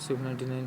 99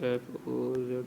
FOZIASIF.